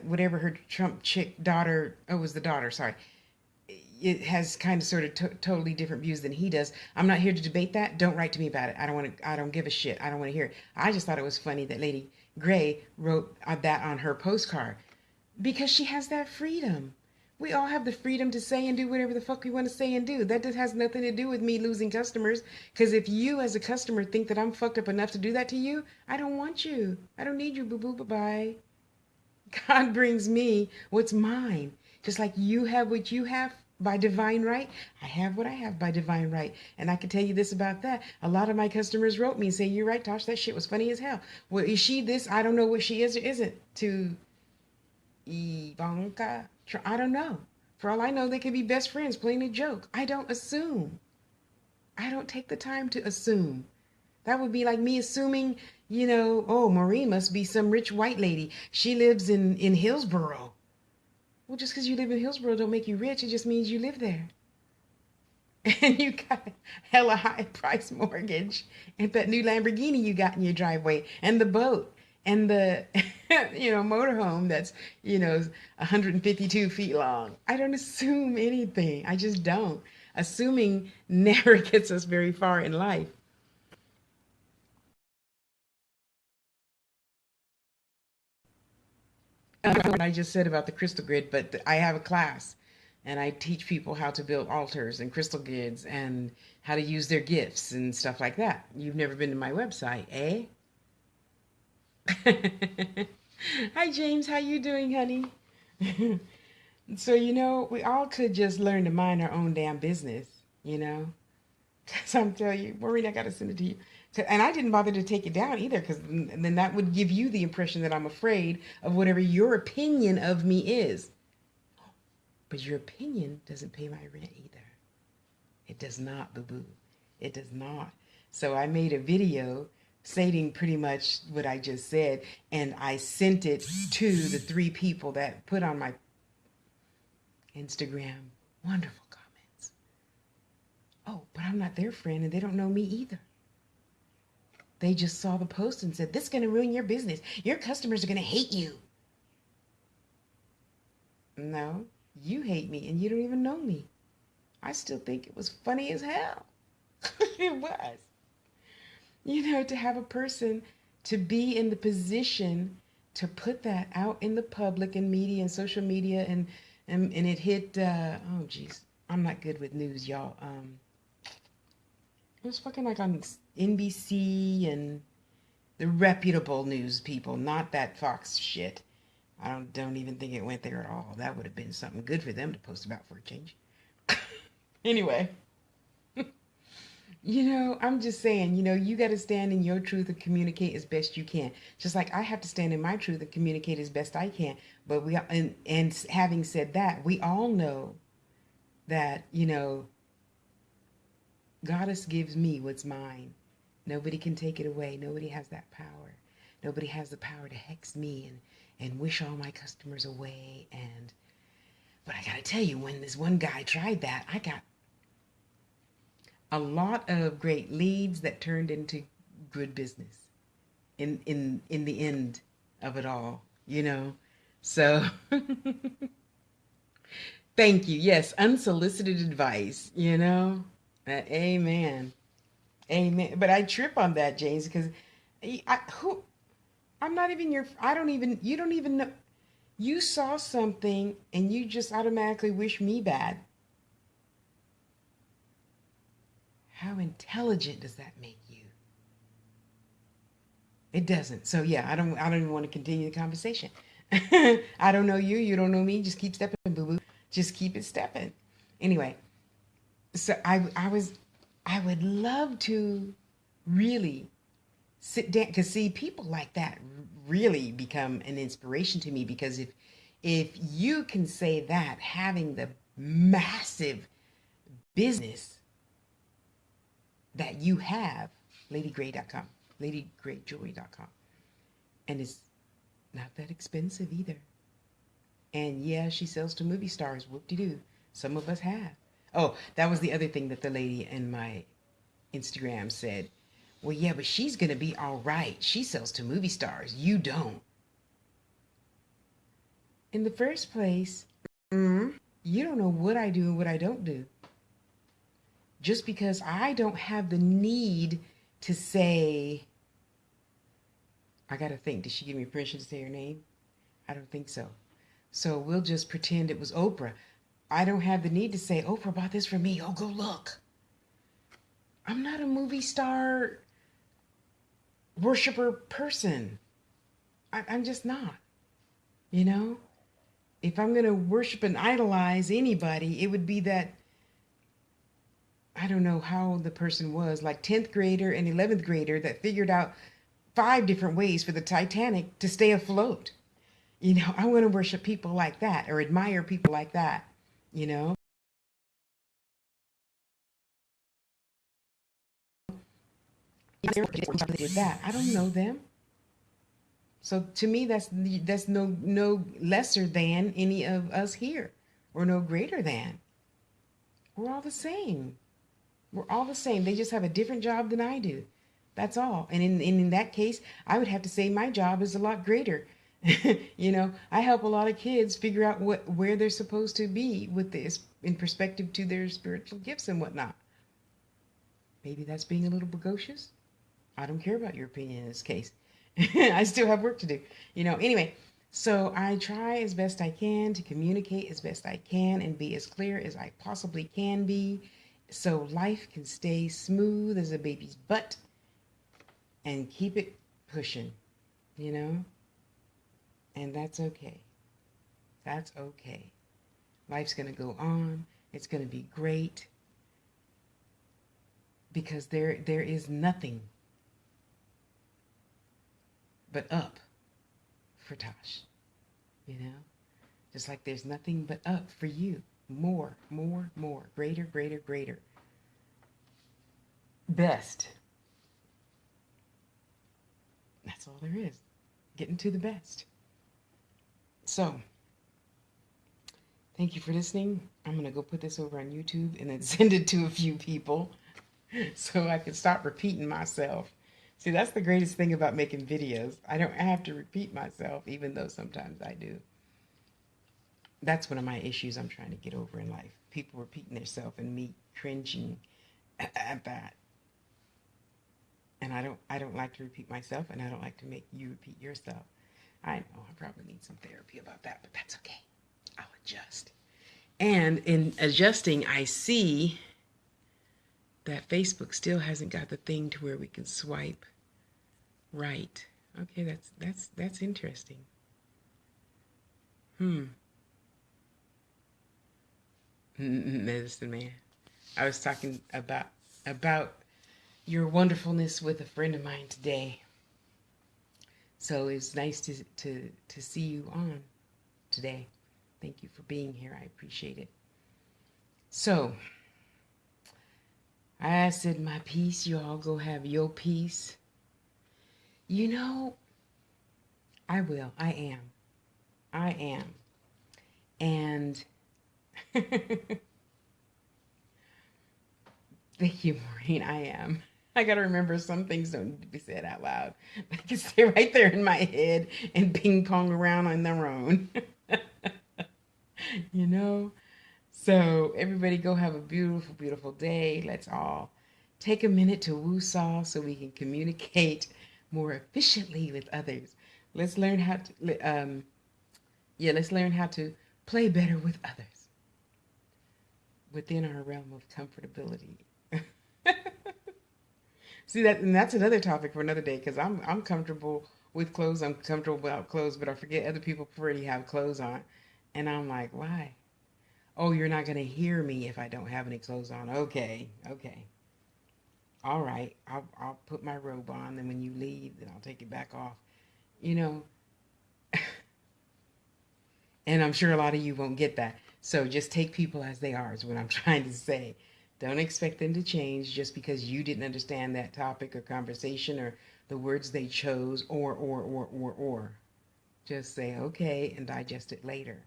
whatever her Trump chick daughter, oh, it was the daughter, sorry, it has kind of sort of totally different views than he does. I'm not here to debate that. Don't write to me about it. I don't give a shit. I don't want to hear it. I just thought it was funny that Lady Gray wrote that on her postcard because she has that freedom. We all have the freedom to say and do whatever the fuck we want to say and do. That just has nothing to do with me losing customers. Because if you as a customer think that I'm fucked up enough to do that to you, I don't want you. I don't need you, boo-boo, bye-bye. God brings me what's mine. Just like you have what you have by divine right, I have what I have by divine right. And I can tell you this about that. A lot of my customers wrote me and say, you're right, Tosh, that shit was funny as hell. Well, is she this? I don't know what she is or isn't. To Ivanka? I don't know. For all I know, they could be best friends playing a joke. I don't assume. I don't take the time to assume. That would be like me assuming, oh, Maureen must be some rich white lady. She lives in Hillsboro. Well, just because you live in Hillsboro don't make you rich. It just means you live there. And you got a hella high price mortgage and that new Lamborghini you got in your driveway and the boat and the, motorhome that's, 152 feet long. I don't assume anything. I just don't. Assuming never gets us very far in life. What I just said about the crystal grid, but I have a class and I teach people how to build altars and crystal grids and how to use their gifts and stuff like that. You've never been to my website, eh? Hi James, how you doing, honey? So, we all could just learn to mind our own damn business, you know? So I'm telling you, Maureen, I got to send it to you. And I didn't bother to take it down either, because then that would give you the impression that I'm afraid of whatever your opinion of me is. But your opinion doesn't pay my rent either. It does not, boo-boo. It does not. So I made a video stating pretty much what I just said, and I sent it to the 3 people that put on my Instagram wonderful comments. Oh, but I'm not their friend, and they don't know me either. They just saw the post and said, this is going to ruin your business. Your customers are going to hate you. No, you hate me, and you don't even know me. I still think it was funny as hell. It was. To have a person to be in the position to put that out in the public and media and social media and it hit, oh geez, I'm not good with news, y'all. It was fucking like on NBC and the reputable news people, not that Fox shit. I don't even think it went there at all. That would have been something good for them to post about for a change. Anyway, I'm just saying, you got to stand in your truth and communicate as best you can. Just like I have to stand in my truth and communicate as best I can. But and having said that, we all know that, Goddess gives me what's mine. Nobody can take it away. Nobody has that power. Nobody has the power to hex me and wish all my customers away. But I gotta tell you, when this one guy tried that, I got a lot of great leads that turned into good business in the end of it all, So thank you. Yes, unsolicited advice, Amen. Amen. But I trip on that, James, because I'm not even you don't even know. You saw something and you just automatically wish me bad. How intelligent does that make you? It doesn't. So yeah, I don't even want to continue the conversation. I don't know you, you don't know me. Just keep stepping, boo boo. Just keep it stepping. Anyway, so I would love to really sit down, because see, people like that really become an inspiration to me, because if you can say that, having the massive business that you have, ladygray.com, ladygrayjewelry.com, and it's not that expensive either. And yeah, she sells to movie stars. Whoop-de-doo. Some of us have. Oh, that was the other thing that the lady in my Instagram said. Well, yeah, but she's going to be all right. She sells to movie stars. You don't. In the first place, you don't know what I do and what I don't do. Just because I don't have the need to say, I got to think, did she give me permission to say her name? I don't think so. So we'll just pretend it was Oprah. I don't have the need to say, Oprah bought this for me. Oh, go look. I'm not a movie star worshiper person. I'm just not. You know? If I'm going to worship and idolize anybody, it would be that, I don't know how the person was, like 10th grader and 11th grader that figured out 5 different ways for the Titanic to stay afloat. You know, I want to worship people like that, or admire people like that, you know? Did that. I don't know them. So to me, that's no lesser than any of us here, or no greater than. We're all the same. We're all the same. They just have a different job than I do. That's all. And in that case, I would have to say my job is a lot greater. You know, I help a lot of kids figure out where they're supposed to be with this in perspective to their spiritual gifts and whatnot. Maybe that's being a little precocious. I don't care about your opinion in this case. I still have work to do. You know, anyway, so I try as best I can to communicate as best I can and be as clear as I possibly can be, so life can stay smooth as a baby's butt and keep it pushing, you know? And that's okay. That's okay. Life's going to go on. It's going to be great, because there is nothing but up for Tosh, you know? Just like there's nothing but up for you. More, more, more. Greater, greater, greater. Best. That's all there is. Getting to the best. So, thank you for listening. I'm going to go put this over on YouTube and then send it to a few people so I can stop repeating myself. See, that's the greatest thing about making videos. I don't have to repeat myself, even though sometimes I do. That's one of my issues I'm trying to get over in life. People repeating themselves and me cringing at that. And I don't like to repeat myself, and I don't like to make you repeat yourself. I know I probably need some therapy about that, but that's okay. I'll adjust. And in adjusting, I see that Facebook still hasn't got the thing to where we can swipe right. Okay, that's interesting. Medicine man. I was talking about your wonderfulness with a friend of mine today. So it's nice to see you on today. Thank you for being here. I appreciate it. So I said my piece. You all go have your piece. You know, I will. I am. I am. And thank you, Maureen. I am. I got to remember some things don't need to be said out loud. They can stay right there in my head and ping pong around on their own. You know? So, everybody go have a beautiful, beautiful day. Let's all take a minute to woo-saw so we can communicate more efficiently with others. Let's learn how to, let's learn how to play better with others within our realm of comfortability. See that, and that's another topic for another day because I'm comfortable with clothes. I'm comfortable without clothes, but I forget other people already have clothes on, and I'm like, why? Oh, you're not gonna hear me if I don't have any clothes on. Okay, okay, all right. I'll put my robe on, and when you leave, then I'll take it back off. You know, and I'm sure a lot of you won't get that. So just take people as they are, is what I'm trying to say. Don't expect them to change just because you didn't understand that topic or conversation or the words they chose or. Just say, okay, and digest it later.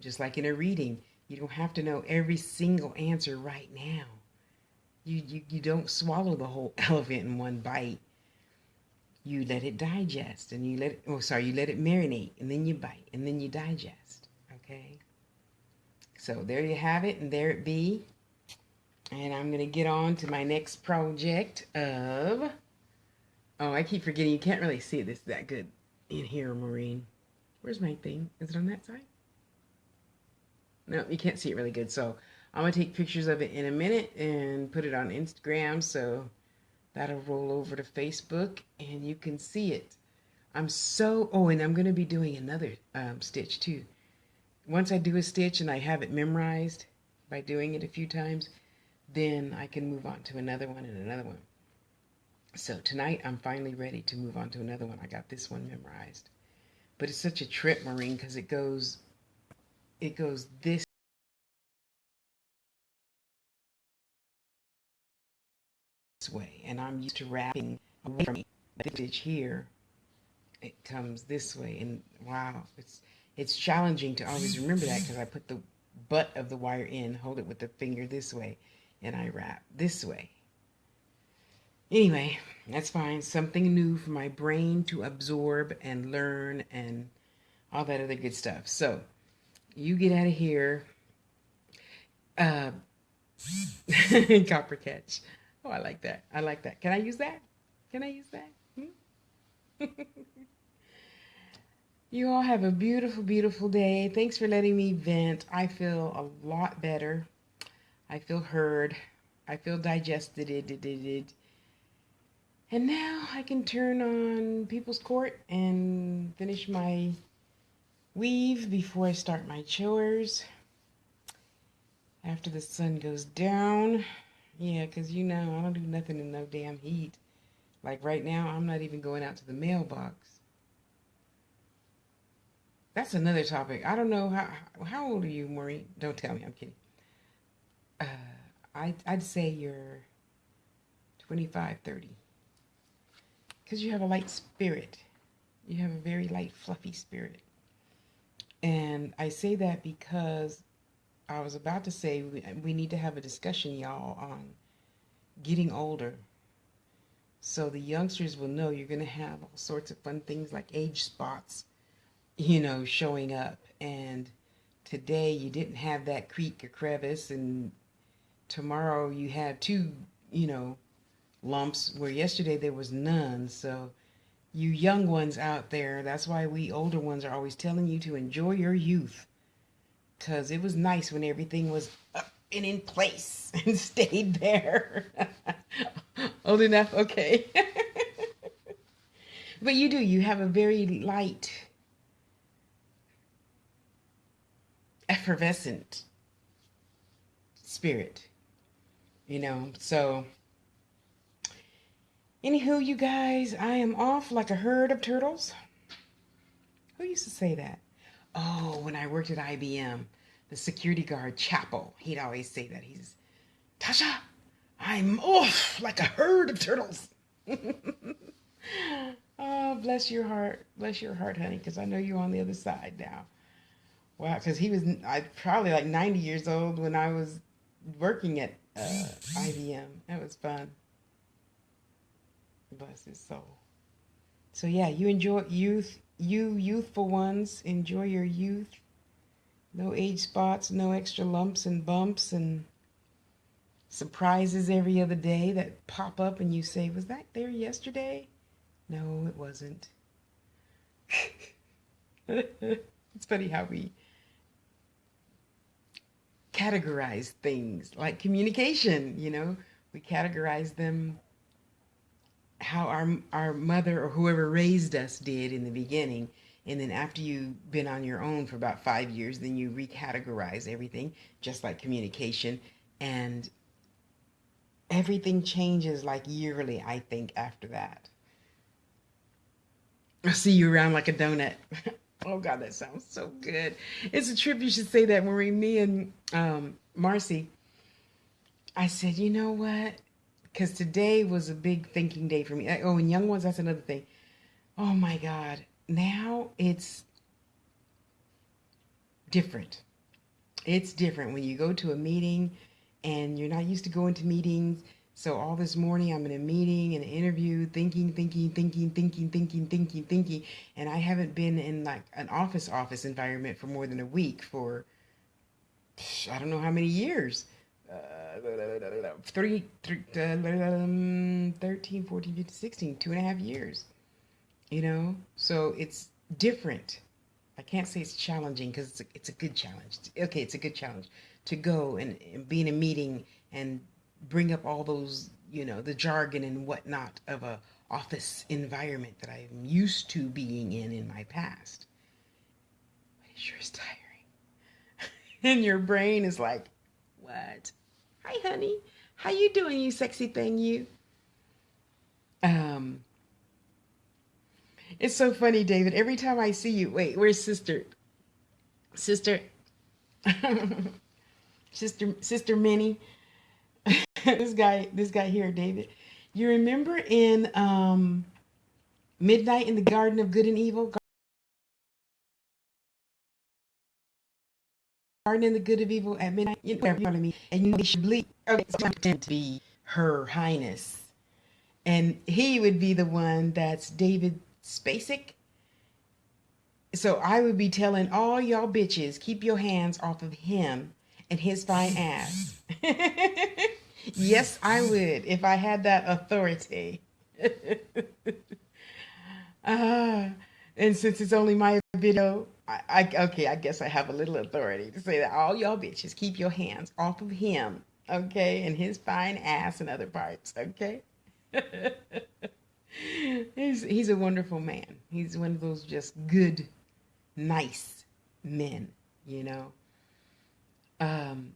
Just like in a reading, you don't have to know every single answer right now. You don't swallow the whole elephant in one bite. You let it digest and you let it marinate and then you bite and then you digest. Okay? So there you have it, and there it be. And I'm going to get on to my next project of. Oh, I keep forgetting you can't really see this that good in here, Maureen. Where's my thing? Is it on that side? No, you can't see it really good. So I'm going to take pictures of it in a minute and put it on Instagram. So that'll roll over to Facebook and you can see it. Oh, and I'm going to be doing another stitch too. Once I do a stitch and I have it memorized by doing it a few times, then I can move on to another one and another one. So tonight I'm finally ready to move on to another one. I got this one memorized. But it's such a trip, Maureen, because it goes this way, and I'm used to wrapping away from me. But this stitch here, it comes this way, and wow, it's challenging to always remember that because I put the butt of the wire in, hold it with the finger this way, and I wrap this way. Anyway, that's fine. Something new for my brain to absorb and learn and all that other good stuff. So you get out of here. Uh, Copper catch. Oh, I like that. I like that. Can I use that? Can I use that? Hmm? You all have a beautiful, beautiful day. Thanks for letting me vent. I feel a lot better. I feel heard. I feel digested. And now I can turn on People's Court and finish my weave before I start my chores after the sun goes down. Yeah, 'cause I don't do nothing in no damn heat. Like right now, I'm not even going out to the mailbox. That's another topic. I don't know how old are you, Maureen? Don't tell me. I'm kidding. Uh, I'd say you're 25, 30. Because you have a light spirit. You have a very light, fluffy spirit. And I say that because I was about to say we need to have a discussion, y'all, on getting older. So the youngsters will know you're going to have all sorts of fun things like age spots, showing up. And today you didn't have that creek or crevice, and tomorrow you have two, you know, lumps where yesterday there was none. So you young ones out there, that's why we older ones are always telling you to enjoy your youth. Because it was nice when everything was up and in place and stayed there. Old enough? Okay. But you do. You have a very light, effervescent spirit, So, anywho, you guys, I am off like a herd of turtles. Who used to say that? Oh, when I worked at IBM, the security guard, Chapel, he'd always say that. Tasha, I'm off like a herd of turtles. Oh, bless your heart. Bless your heart, honey, because I know you're on the other side now. Wow, because I probably like 90 years old when I was working at IBM. That was fun. Bless his soul. So yeah, you enjoy youth. You youthful ones, enjoy your youth. No age spots, no extra lumps and bumps and surprises every other day that pop up and you say, was that there yesterday? No, it wasn't. It's funny how we categorize things like communication, we categorize them how our mother or whoever raised us did in the beginning, and then after you've been on your own for about 5 years, then you recategorize everything, just like communication, and everything changes like yearly, I think, after that. I'll see you around like a donut. Oh God, that sounds so good. It's a trip. You should say that, Marie. Me and Marcy, I said, you know what? Because today was a big thinking day for me. Oh, and young ones, that's another thing. Oh my God. Now it's different. It's different when you go to a meeting and you're not used to going to meetings. So all this morning I'm in a meeting and an interview, thinking, and I haven't been in like an office environment for more than a week for I don't know how many years. 13, 14, 15, 16, 2.5 years, So it's different. I can't say it's challenging because it's a good challenge. Okay, it's a good challenge to go and be in a meeting and bring up all those, the jargon and whatnot of a office environment that I'm used to being in my past. But it sure is tiring. And your brain is like, what? Hi, honey. How you doing, you sexy thing, you? Um, it's so funny, David. Every time I see you, wait, where's sister? Sister, sister Minnie. this guy here, David. You remember in Midnight in the Garden of Good and Evil, Garden of the Good of Evil at midnight. You know what I mean? And they should believe to be Her Highness, and he would be the one that's David Spacek. So I would be telling all y'all bitches, keep your hands off of him and his fine ass. Yes, I would if I had that authority. uh, and since it's only my video, okay, I guess I have a little authority to say that all y'all bitches keep your hands off of him, okay, and his fine ass and other parts, okay. He's a wonderful man. He's one of those just good, nice men, you know. Um,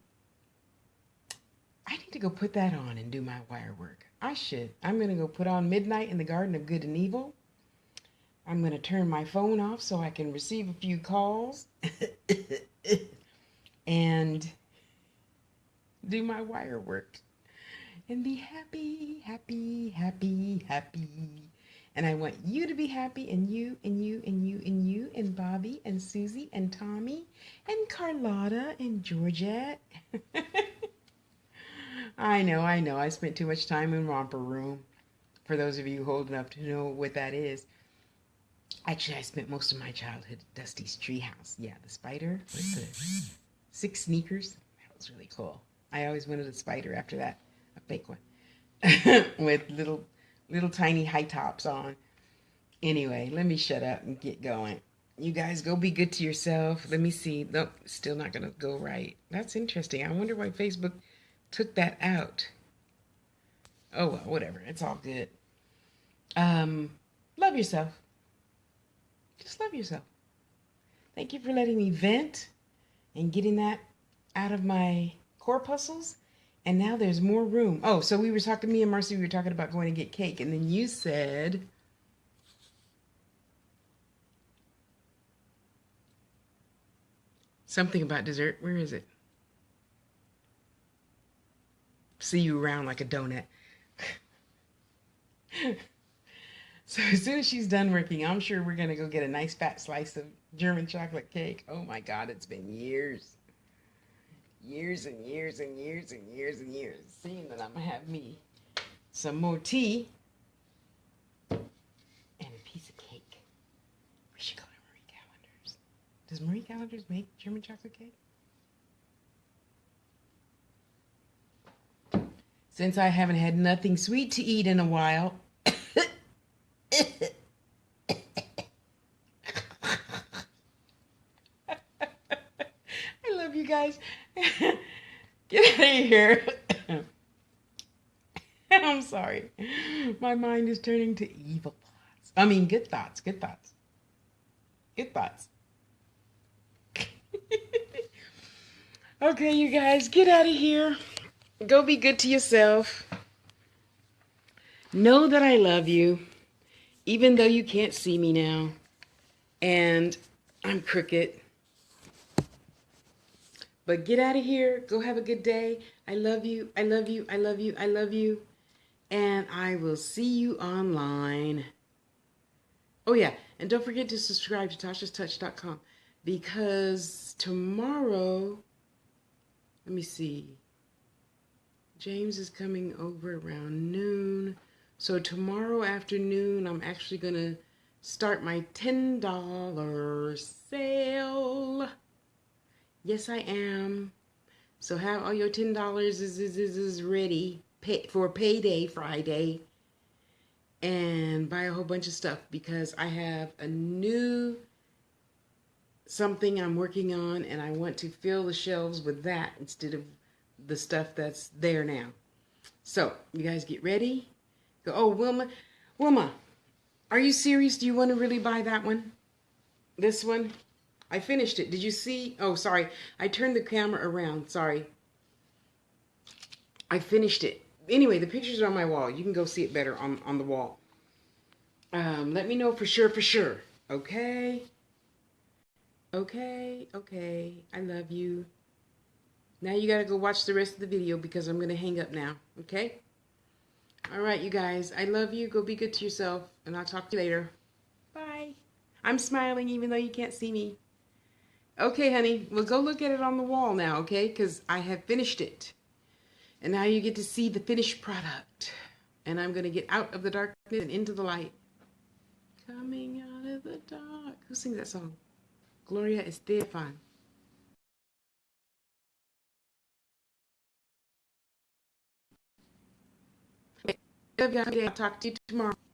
I need to go put that on and do my wire work. I should. I'm going to go put on Midnight in the Garden of Good and Evil. I'm going to turn my phone off so I can receive a few calls and do my wire work and be happy, happy, happy, happy. And I want you to be happy, and you, and you, and you, and you, and Bobby, and Susie, and Tommy, and Carlotta, and Georgette. I know, I know. I spent too much time in Romper Room. For those of you old enough to know what that is. Actually, I spent most of my childhood at Dusty's Treehouse. Yeah, the spider with the 6 sneakers. That was really cool. I always wanted a spider after that, a fake one, with little tiny high tops on. Anyway, let me shut up and get going. You guys go be good to yourself. Let me see. Nope, still not going to go right. That's interesting. I wonder why Facebook took that out. Oh, well, whatever. It's all good. Love yourself. Just love yourself. Thank you for letting me vent and getting that out of my corpuscles. And now there's more room. Oh, so we were talking, me and Marcy, we were talking about going to get cake. And then you said, something about dessert. Where is it? See you around like a donut. So as soon as she's done working, I'm sure we're going to go get a nice fat slice of German chocolate cake. Oh my God, it's been years. Years and years and years and years and years. Seeing that I'm going to have me some more tea and a piece of cake. We should go to Marie Callender's. Does Marie Callender's make German chocolate cake? Since I haven't had nothing sweet to eat in a while. I love you guys. Get out of here. I'm sorry. My mind is turning to evil thoughts. I mean, good thoughts, good thoughts, good thoughts. Okay, you guys, get out of here. Go be good to yourself. Know that I love you, even though you can't see me now. And I'm crooked. But get out of here. Go have a good day. I love you. I love you. I love you. I love you. And I will see you online. Oh, yeah. And don't forget to subscribe to tashastouch.com because tomorrow, let me see. James is coming over around noon. So tomorrow afternoon, I'm actually going to start my $10 sale. Yes, I am. So have all your $10 is ready for payday Friday, and buy a whole bunch of stuff because I have a new something I'm working on, and I want to fill the shelves with that instead of the stuff that's there now. So you guys get ready. Go. Oh, Wilma, are you serious? Do you want to really buy that one? This one? I finished it. Did you see? Oh, sorry. I turned the camera around. Sorry. I finished it. Anyway, the pictures are on my wall. You can go see it better on the wall. Let me know for sure. Okay? Okay. I love you. Now you gotta go watch the rest of the video because I'm gonna hang up now. Okay? Alright, you guys. I love you. Go be good to yourself. And I'll talk to you later. Bye. I'm smiling even though you can't see me. Okay, honey. Well, go look at it on the wall now, okay? Because I have finished it. And now you get to see the finished product. And I'm going to get out of the darkness and into the light. Coming out of the dark. Who sings that song? Gloria Estefan. Okay. I'll talk to you tomorrow.